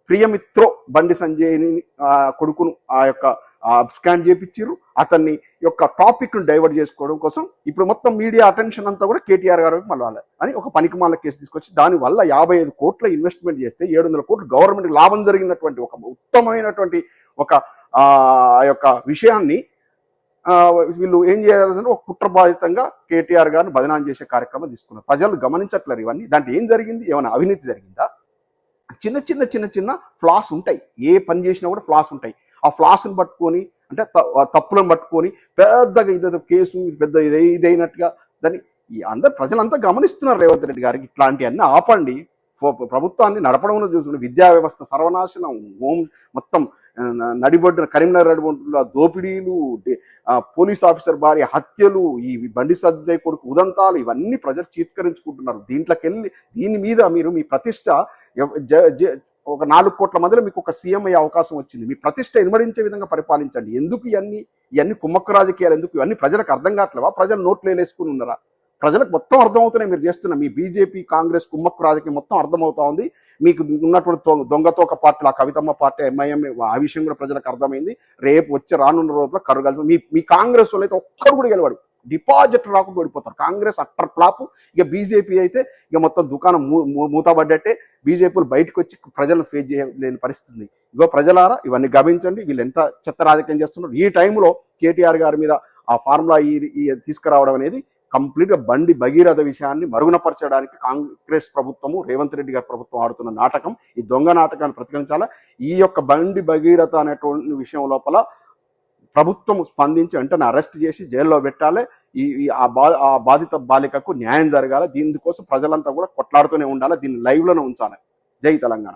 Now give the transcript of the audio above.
ప్రియమిత్రో బండి సంజయ్ని కొడుకును ఆ యొక్క స్కాన్ చేపించారు. అతన్ని యొక్క టాపిక్ను డైవర్ట్ చేసుకోవడం కోసం ఇప్పుడు మొత్తం మీడియా అటెన్షన్ అంతా కూడా కేటీఆర్ గారికి మళ్ళీ అని ఒక పనికిమాల కేసు తీసుకొచ్చి దానివల్ల 55 కోట్ల ఇన్వెస్ట్మెంట్ చేస్తే 700 కోట్లు గవర్నమెంట్ లాభం జరిగినటువంటి ఒక ఉత్తమమైనటువంటి ఒక యొక్క విషయాన్ని వీళ్ళు ఏం చేయాలంటే ఒక కుట్రబాధితంగా కేటీఆర్ గారిని బదనాం చేసే కార్యక్రమం తీసుకున్నారు. ప్రజలు గమనించట్లేరు ఇవన్నీ. దాంట్లో ఏం జరిగింది? ఏమైనా అవినీతి జరిగిందా? చిన్న చిన్న చిన్న చిన్న ఫ్లాస్ ఉంటాయి. ఏ పని చేసినా కూడా ఫ్లాస్ ఉంటాయి. ఆ ఫ్లాస్ని పట్టుకొని అంటే తప్పులను పట్టుకొని పెద్దగా ఇదేదో కేసు పెద్ద ఇదైనట్టుగా దాన్ని అందరు ప్రజలంతా గమనిస్తున్నారు. రేవంత్ రెడ్డి గారికి ఇట్లాంటివన్నీ ఆపండి. ప్రభుత్వాన్ని నడపడంలో చూస్తున్న విద్యా వ్యవస్థ సర్వనాశనం, మొత్తం నడిబొడ్డున కరీంనగర్ నడిబొడ్డున దోపిడీలు, పోలీస్ ఆఫీసర్ భార్య హత్యలు, ఈ బండి సంజయ్ కొడుకు ఉదంతాలు ఇవన్నీ ప్రజలు చీత్కరించుకుంటున్నారు. దీని మీద మీరు మీ ప్రతిష్ట ఒక 4 కోట్ల మందిలో మీకు ఒక సీఎం అయ్యే అవకాశం వచ్చింది. మీ ప్రతిష్ట ఇనుమడించే విధంగా పరిపాలించండి. ఎందుకు ఇవన్నీ కుమ్మక్కు రాజకీయాలు ఎందుకు? ఇవన్నీ ప్రజలకు అర్థం కావట్లేవా? ప్రజలు నోట్లు వేసుకుని ఉన్నారా? ప్రజలకు మొత్తం అర్థమవుతున్నాయి. మీరు చేస్తున్న మీ బీజేపీ కాంగ్రెస్ కుమ్మక్కు రాజకీయం మొత్తం అర్థమవుతా ఉంది. మీకు ఉన్నటువంటి దొంగతోక పార్టీలు, ఆ కవితమ్మ పార్టీ, ఎంఐఎం, ఆ విషయం కూడా ప్రజలకు అర్థమైంది. రేపు వచ్చే రానున్న రోజుల్లో కరుగలు మీ కాంగ్రెస్ వాళ్ళు అయితే ఒక్కడు కూడా గెలవాడు. డిపాజిట్ రాకుండా ఓడిపోతారు. Congress utter flop. ఇక బీజేపీ అయితే ఇక మొత్తం దుకాణం మూతబడ్డట్టే. బీజేపీలు బయటకు వచ్చి ప్రజలను ఫేస్ చేయలేని పరిస్థితి. ఇగో ప్రజలారా ఇవన్నీ గమనించండి. వీళ్ళు ఎంత చెత్త రాజకీయం చేస్తున్నారు. ఈ టైంలో కేటీఆర్ గారి మీద ఆ ఫార్ములా తీసుకురావడం అనేది కంప్లీట్గా బండి భగీరథ విషయాన్ని మరుగునపరచడానికి కాంగ్రెస్ ప్రభుత్వము, రేవంత్ రెడ్డి గారి ప్రభుత్వం ఆడుతున్న నాటకం. ఈ దొంగ నాటకాన్ని ప్రతిఘటించాలా. ఈ యొక్క బండి భగీరథ అనేటువంటి విషయం లోపల ప్రభుత్వం స్పందించి వెంటనే అరెస్ట్ చేసి జైల్లో పెట్టాలి. ఆ బాధిత బాలికకు న్యాయం జరగాలి. దీనికోసం ప్రజలంతా కూడా కొట్లాడుతూనే ఉండాలి. దీన్ని లైవ్లోనే ఉంచాలి. జై తెలంగాణ.